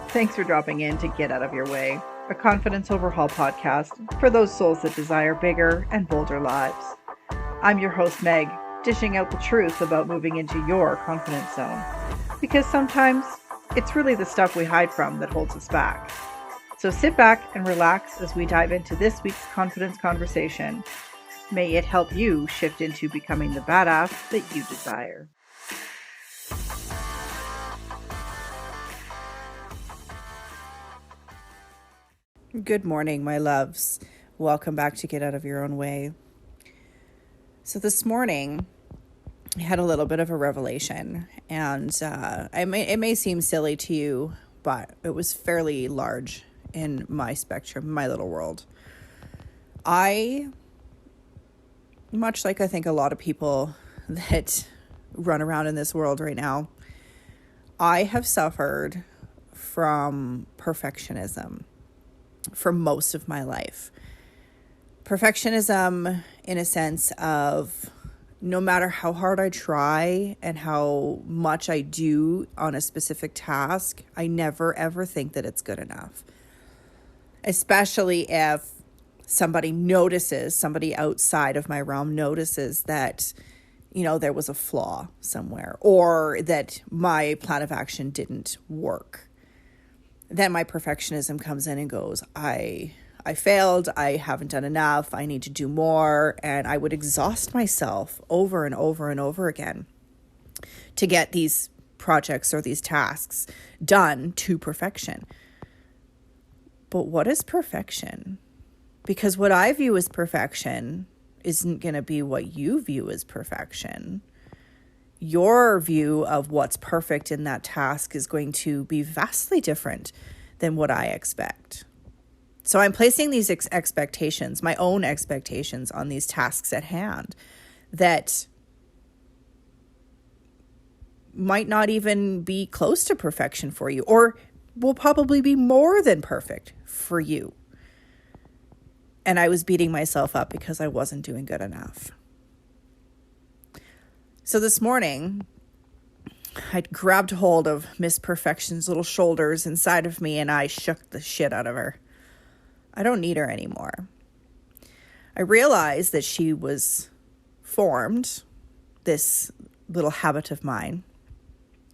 Thanks for dropping in to Get Out of Your Way, a confidence overhaul podcast for those souls that desire bigger and bolder lives. I'm your host, Meg, dishing out the truth about moving into your confidence zone. Because sometimes it's really the stuff we hide from that holds us back. So sit back and relax as we dive into this week's confidence conversation. May it help you shift into becoming the badass that you desire. Good morning, my loves. Welcome back to Get Out of Your Own Way. So this morning, I had a little bit of a revelation, and it may seem silly to you, but it was fairly large in my spectrum, my little world. Much like I think a lot of people that run around in this world right now, I have suffered from perfectionism for most of my life. Perfectionism in a sense of no matter how hard I try and how much I do on a specific task, I never ever think that it's good enough. Especially if somebody outside of my realm notices that, there was a flaw somewhere or that my plan of action didn't work. Then my perfectionism comes in and goes, I failed, I haven't done enough, I need to do more, and I would exhaust myself over and over and over again to get these projects or these tasks done to perfection. But what is perfection? Because what I view as perfection isn't going to be what you view as perfection. Your view of what's perfect in that task is going to be vastly different than what I expect. So I'm placing these expectations, my own expectations on these tasks at hand that might not even be close to perfection for you, or will probably be more than perfect for you. And I was beating myself up because I wasn't doing good enough. So this morning, I grabbed hold of Ms.Perfect's little shoulders inside of me and I shook the shit out of her. I don't need her anymore. I realized that she was formed, this little habit of mine.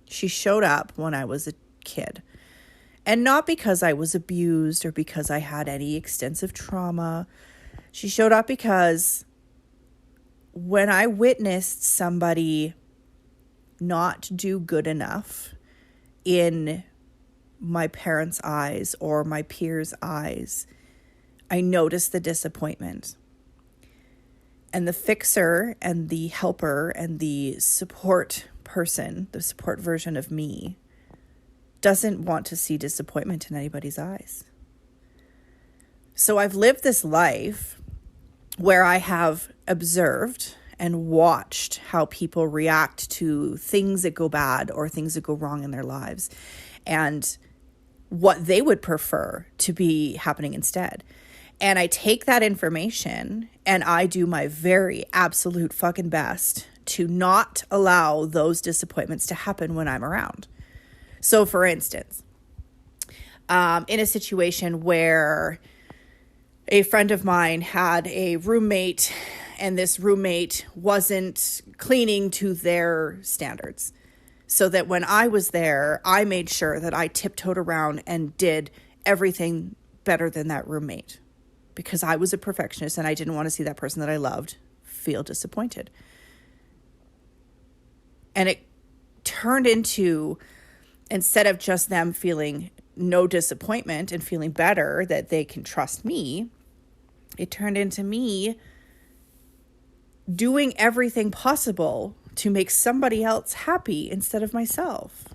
She showed up when I was a kid. And not because I was abused or because I had any extensive trauma. She showed up because when I witnessed somebody not do good enough in my parents' eyes or my peers' eyes, I noticed the disappointment. And the fixer and the helper and the support person, the support version of me, doesn't want to see disappointment in anybody's eyes. So I've lived this life where I have observed and watched how people react to things that go bad or things that go wrong in their lives and what they would prefer to be happening instead. And I take that information and I do my very absolute fucking best to not allow those disappointments to happen when I'm around. So for instance, in a situation where a friend of mine had a roommate and this roommate wasn't cleaning to their standards, so that when I was there, I made sure that I tiptoed around and did everything better than that roommate because I was a perfectionist and I didn't want to see that person that I loved feel disappointed. And it turned into, instead of just them feeling no disappointment and feeling better that they can trust me, it turned into me doing everything possible to make somebody else happy instead of myself.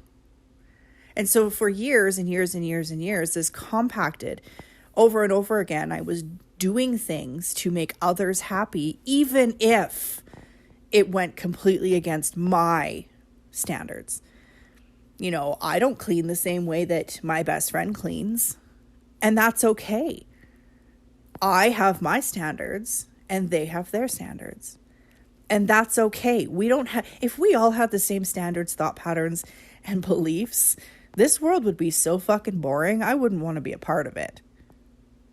And so for years and years and years and years, this compacted over and over again. I was doing things to make others happy, even if it went completely against my standards. I don't clean the same way that my best friend cleans, and that's okay. I have my standards and they have their standards. And that's okay. If we all had the same standards, thought patterns, and beliefs, This world would be so fucking boring. I wouldn't want to be a part of it.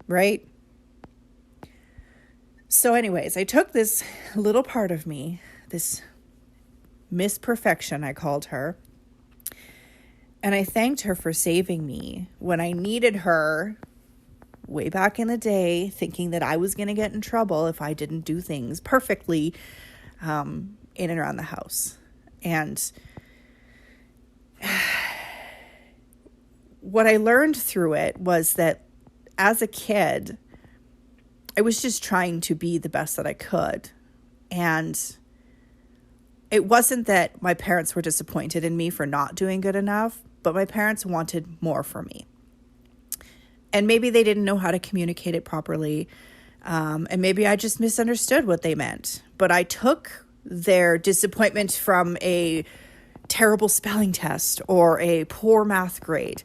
Right? So anyways, I took this little part of me, this Ms.Perfection, I called her, and I thanked her for saving me when I needed her way back in the day, thinking that I was going to get in trouble if I didn't do things perfectly in and around the house. And what I learned through it was that as a kid, I was just trying to be the best that I could. And it wasn't that my parents were disappointed in me for not doing good enough, but my parents wanted more for me. And maybe they didn't know how to communicate it properly. And maybe I just misunderstood what they meant. But I took their disappointment from a terrible spelling test or a poor math grade.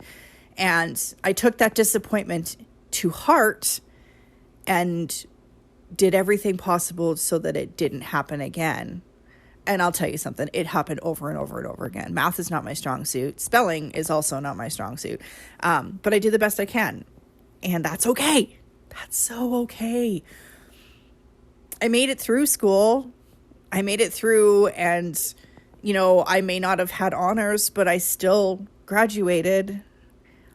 And I took that disappointment to heart and did everything possible so that it didn't happen again. And I'll tell you something, it happened over and over and over again. Math is not my strong suit. Spelling is also not my strong suit. But I do the best I can. And that's okay. That's so okay. I made it through school. I made it through, and, you know, I may not have had honors, but I still graduated.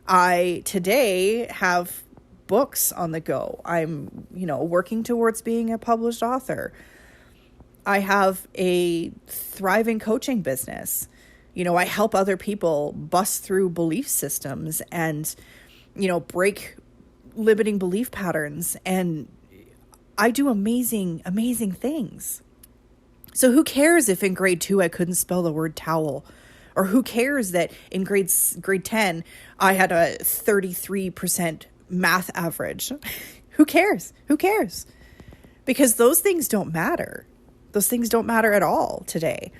I today have books on the go. I'm, working towards being a published author. I have a thriving coaching business. I help other people bust through belief systems and, break limiting belief patterns. And I do amazing, amazing things. So who cares if in grade 2 I couldn't spell the word towel? Or who cares that in grade 10 I had a 33% math average? Who cares? Who cares? Because those things don't matter. Those things don't matter at all today.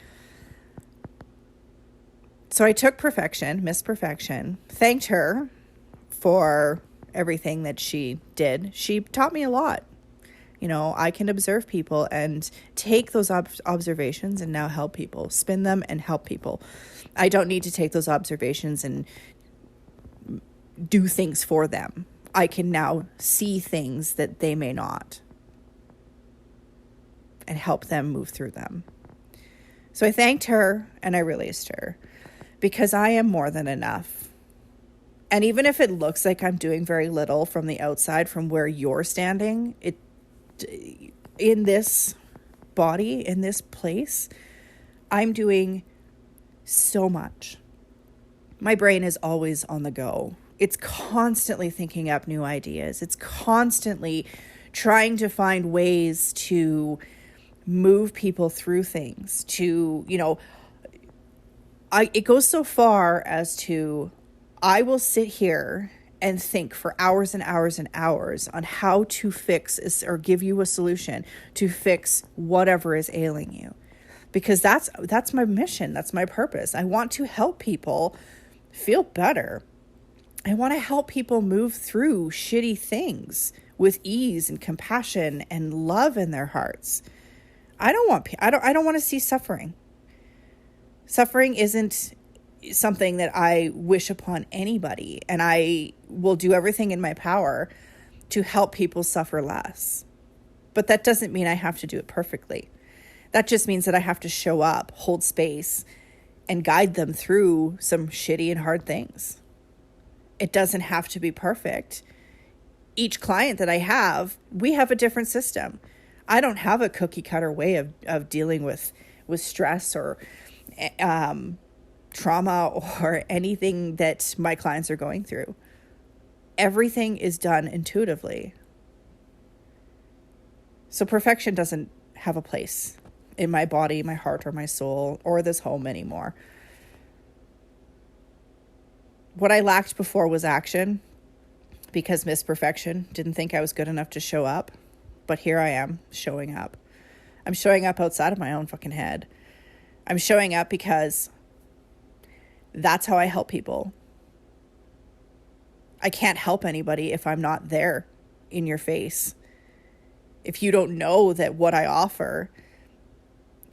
So I took perfection, Ms.Perfection, thanked her for everything that she did. She taught me a lot. I can observe people and take those observations and now help people, spin them and help people. I don't need to take those observations and do things for them. I can now see things that they may not and help them move through them. So I thanked her and I released her because I am more than enough. And even if it looks like I'm doing very little from the outside, from where you're standing, in this body, in this place, I'm doing so much. My brain is always on the go. It's constantly thinking up new ideas. It's constantly trying to find ways to move people through things, it goes so far as to, I will sit here and think for hours and hours and hours on how to fix or give you a solution to fix whatever is ailing you. Because that's my mission. That's my purpose. I want to help people feel better. I want to help people move through shitty things with ease and compassion and love in their hearts. I don't want to see suffering. Suffering isn't something that I wish upon anybody, and I will do everything in my power to help people suffer less. But that doesn't mean I have to do it perfectly. That just means that I have to show up, hold space, and guide them through some shitty and hard things. It doesn't have to be perfect. Each client that I have, we have a different system. I don't have a cookie cutter way of dealing with stress or trauma or anything that my clients are going through. Everything is done intuitively. So perfection doesn't have a place in my body, my heart, or my soul, or this home anymore. What I lacked before was action, because Ms.Perfection didn't think I was good enough to show up. But here I am showing up. I'm showing up outside of my own fucking head. I'm showing up because that's how I help people. I can't help anybody if I'm not there in your face. If you don't know that what I offer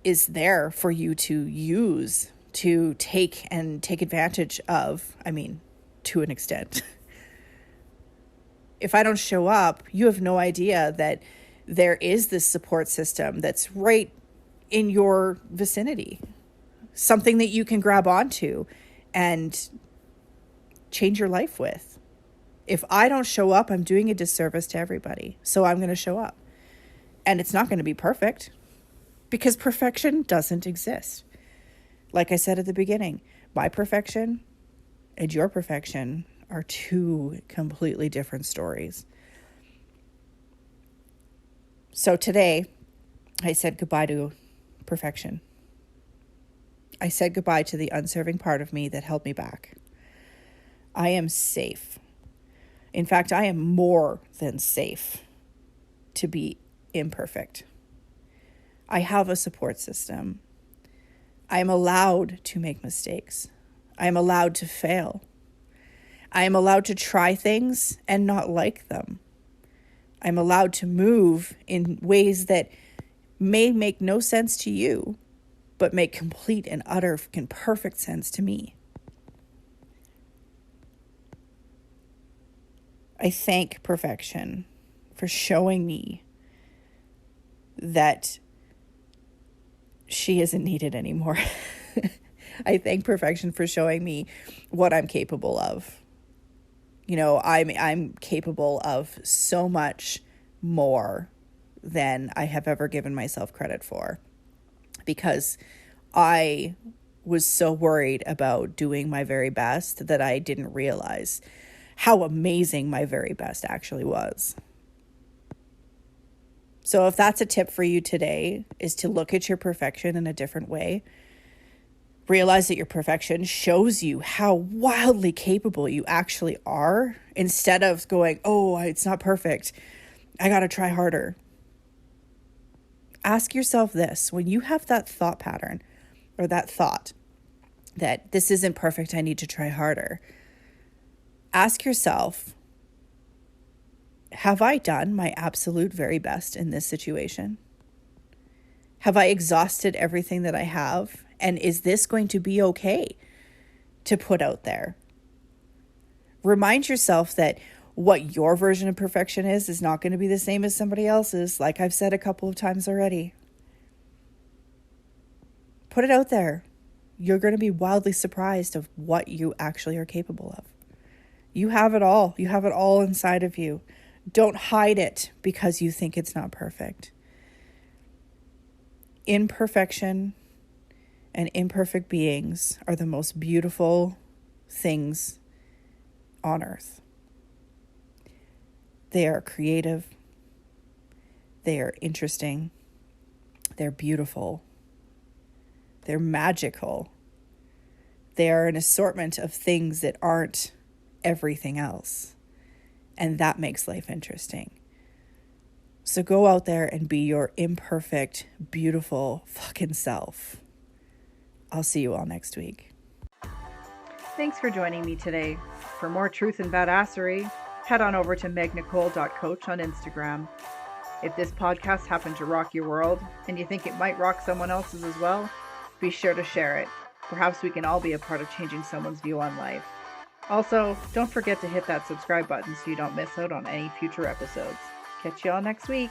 is there for you to use to take advantage of, to an extent. If I don't show up, you have no idea that there is this support system that's right in your vicinity, something that you can grab onto and change your life with. If I don't show up, I'm doing a disservice to everybody. So I'm going to show up. And it's not going to be perfect, because perfection doesn't exist. Like I said at the beginning, my perfection and your perfection are two completely different stories. So today, I said goodbye to perfection. I said goodbye to the unserving part of me that held me back. I am safe. In fact, I am more than safe to be imperfect. I have a support system. I am allowed to make mistakes. I am allowed to fail. I am allowed to try things and not like them. I'm allowed to move in ways that may make no sense to you, but make complete and utter and perfect sense to me. I thank perfection for showing me that she isn't needed anymore. I thank perfection for showing me what I'm capable of. I'm capable of so much more than I have ever given myself credit for, because I was so worried about doing my very best that I didn't realize how amazing my very best actually was. So if that's a tip for you today, is to look at your perfection in a different way. Realize that your perfection shows you how wildly capable you actually are, instead of going, oh, it's not perfect, I got to try harder. Ask yourself this: when you have that thought pattern, or that thought that this isn't perfect, I need to try harder, ask yourself, have I done my absolute very best in this situation? Have I exhausted everything that I have? And is this going to be okay to put out there? Remind yourself that what your version of perfection is not going to be the same as somebody else's, like I've said a couple of times already. Put it out there. You're going to be wildly surprised of what you actually are capable of. You have it all. You have it all inside of you. Don't hide it because you think it's not perfect. Imperfection and imperfect beings are the most beautiful things on earth. They are creative. They are interesting. They're beautiful. They're magical. They are an assortment of things that aren't everything else. And that makes life interesting. So go out there and be your imperfect, beautiful fucking self. I'll see you all next week. Thanks for joining me today. For more truth and badassery, head on over to megnicole.coach on Instagram. If this podcast happened to rock your world and you think it might rock someone else's as well, be sure to share it. Perhaps we can all be a part of changing someone's view on life. Also, don't forget to hit that subscribe button so you don't miss out on any future episodes. Catch y'all next week.